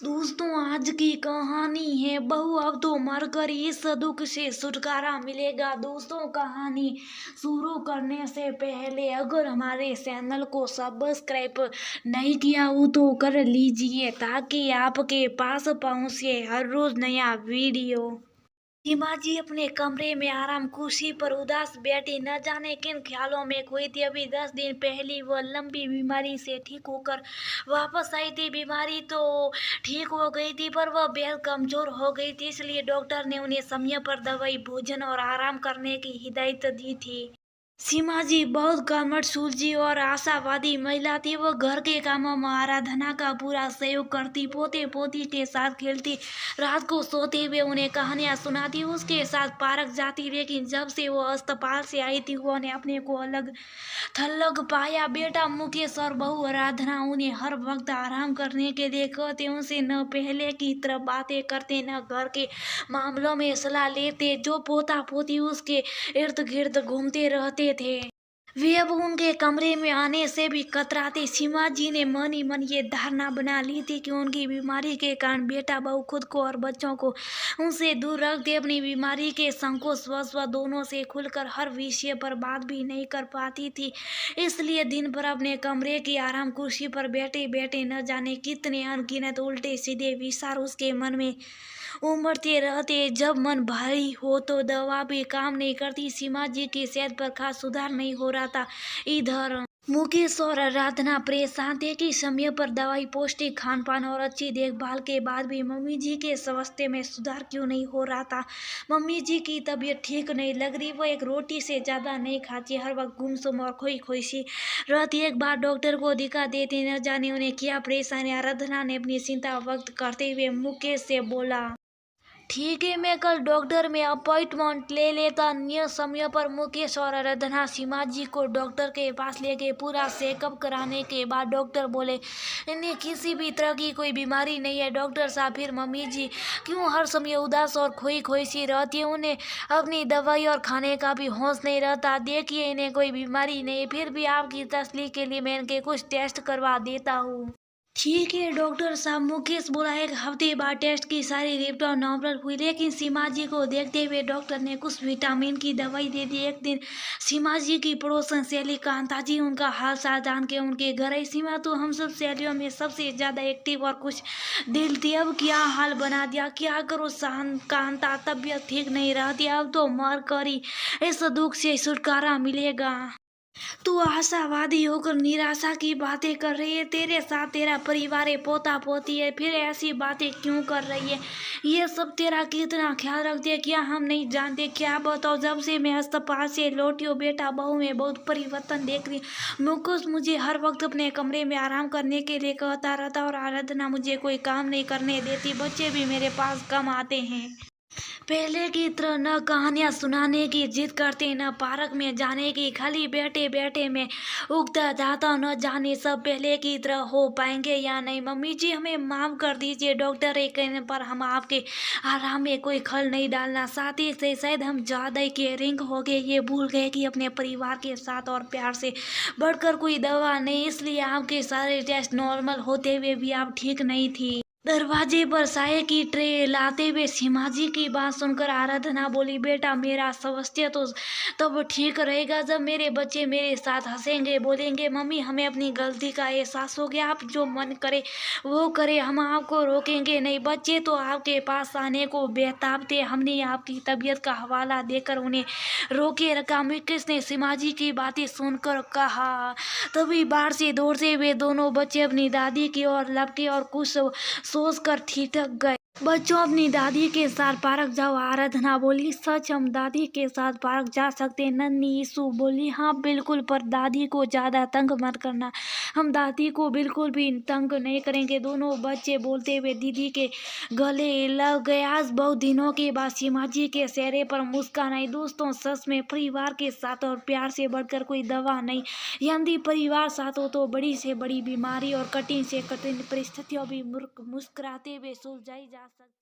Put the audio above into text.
दोस्तों, आज की कहानी है बहू अब तो मर कर इस दुख से छुटकारा मिलेगा। दोस्तों, कहानी शुरू करने से पहले अगर हमारे चैनल को सब्सक्राइब नहीं किया हो तो कर लीजिए ताकि आपके पास पहुंचे हर रोज नया वीडियो। सीमा जी अपने कमरे में आराम कुर्सी पर उदास बैठी, न जाने किन ख्यालों में खोई थी। अभी 10 दिन पहले वह लंबी बीमारी से ठीक होकर वापस आई थी। बीमारी तो ठीक हो गई थी पर वह बेहद कमजोर हो गई थी, इसलिए डॉक्टर ने उन्हें समय पर दवाई, भोजन और आराम करने की हिदायत दी थी। सीमा जी बहुत कर्मठ, सूझी और आशावादी महिला थी। वो घर के कामों में आराधना का पूरा सहयोग करती, पोते पोती के साथ खेलती, रात को सोते हुए उन्हें कहानियां सुनाती, उसके साथ पार्क जाती। लेकिन जब से वो अस्पताल से आई थी उन्होंने अपने को अलग थलग पाया। बेटा मुकेश और बहू आराधना उन्हें हर वक्त आराम करने के लिए कहते, उनसे न पहले की तरह बातें करते, न घर के मामलों में सलाह लेते। जो पोता पोती उसके इर्द गिर्द घूमते रहते थे, वे अब उनके कमरे में आने से भी कतराते। सीमा जी ने मन ही मन ये धारणा बना ली थी कि उनकी बीमारी के कारण बेटा बहू खुद को और बच्चों को उनसे दूर रख दे। अपनी बीमारी के संकोच वश वह दोनों से खुलकर हर विषय पर बात भी नहीं कर पाती थी, इसलिए दिन भर अपने कमरे की आराम कुर्सी पर बैठे बैठे न जाने कितने अनगिनत उल्टे सीधे विचार उसके मन में उमड़ते रहते। जब मन भारी हो तो दवा भी काम नहीं करती। सीमा जी की सेहत पर खास सुधार नहीं हो रहा था। इधर मुकेश और आराधना परेशान थे कि समय पर दवाई, पौष्टिक खान पान और अच्छी देखभाल के बाद भी मम्मी जी के स्वास्थ्य में सुधार क्यों नहीं हो रहा था। मम्मी जी की तबीयत ठीक नहीं लग रही, वो एक रोटी से ज्यादा नहीं खाती, हर वक्त गुमसुम और खोई खोई सी रहती। एक बार डॉक्टर को दिखा देते, न जाने उन्हें क्या परेशानी। आराधना ने अपनी चिंता व्यक्त करते हुए मुकेश से बोला, ठीक है, मैं कल डॉक्टर में अपॉइंटमेंट ले लेता। नियत समय पर मुकेश और आराधना सीमा जी को डॉक्टर के पास ले गए। पूरा चेकअप कराने के बाद डॉक्टर बोले, इन्हें किसी भी तरह की कोई बीमारी नहीं है। डॉक्टर साहब, फिर मम्मी जी क्यों हर समय उदास और खोई खोई सी रहती है? उन्हें अपनी दवाई और खाने का भी होश नहीं रहता। देखिए, इन्हें कोई बीमारी नहीं, फिर भी आपकी तसल्ली के लिए मैं इनके कुछ टेस्ट करवा देता हूँ। ठीक है डॉक्टर साहब, मुकेश बोला। एक हफ्ते बाद टेस्ट की सारी रिपोर्ट नॉर्मल हुई, लेकिन सीमा जी को देखते हुए डॉक्टर ने कुछ विटामिन की दवाई दे दी। एक दिन सीमा जी की पड़ोसन सहेली कांता जी उनका हाल चाल जान के उनके घर आई। सीमा तो हम सब सहेलियों में सबसे ज्यादा एक्टिव और कुछ दिल थी, अब क्या हाल बना दिया। क्या करो कांता, तबीयत ठीक नहीं रहती, अब तो मर कर ही इस दुख से छुटकारा मिलेगा। तू आशावादी होकर निराशा की बातें कर रही है। तेरे साथ तेरा परिवार है, पोता पोती है, फिर ऐसी बातें क्यों कर रही है? ये सब तेरा कितना ख्याल रखती है, क्या हम नहीं जानते? क्या बताओ, जब से मैं अस्पताल से लौटी हूँ बेटा बहू में बहुत परिवर्तन देख रही। मुकुश मुझे हर वक्त अपने कमरे में आराम करने के लिए कहता रहता और आराधना मुझे कोई काम नहीं करने देती। बच्चे भी मेरे पास कम आते हैं, पहले की तरह न कहानियां सुनाने की जिद करते, न पार्क में जाने की। खाली बैठे बैठे मैं उगता जाता, न जाने सब पहले की तरह हो पाएंगे या नहीं। मम्मी जी हमें माफ कर दीजिए, डॉक्टर के कहने पर हम आपके आराम में कोई खल नहीं डालना चाहते थे। शायद हम ज्यादा ही केयरिंग हो गए, ये भूल गए कि अपने परिवार के साथ और प्यार से बढ़कर कोई दवा नहीं, इसलिए आपके सारे टेस्ट नॉर्मल होते हुए भी आप ठीक नहीं थी। दरवाजे पर चाय की ट्रे लाते हुए सीमा जी की बात सुनकर आराधना बोली, बेटा मेरा स्वास्थ्य तो तब ठीक रहेगा जब मेरे बच्चे मेरे साथ हंसेंगे, बोलेंगे। मम्मी हमें अपनी गलती का एहसास हो गया, आप जो मन करे वो करे, हम आपको रोकेंगे नहीं। बच्चे तो आपके पास आने को बेताब थे, हमने आपकी तबीयत का हवाला देकर उन्हें रोके रखा। मुकेश ने सीमा जी की बातें सुनकर कहा। तभी बाहर से दौड़ते हुए दोनों बच्चे अपनी दादी की ओर लपके और कुछ सोचकर ठिठक गए। बच्चों, अपनी दादी के साथ पार्क जाओ, आराधना बोली। सच, हम दादी के साथ पार्क जा सकते? नन्ही ईशु बोली। हाँ बिल्कुल, पर दादी को ज्यादा तंग मत करना। हम दादी को बिल्कुल भी तंग नहीं करेंगे, दोनों बच्चे बोलते हुए दीदी के गले लग गए। आज बहुत दिनों के बाद सीमा जी के चेहरे पर मुस्कान आई। दोस्तों, सच में परिवार के साथ और प्यार से बढ़कर कोई दवा नहीं। यदि परिवार साथ हो तो बड़ी से बड़ी बीमारी और कठिन से कठिन परिस्थितियों भी मुस्कुराते हुए सुलझाई जा सकती।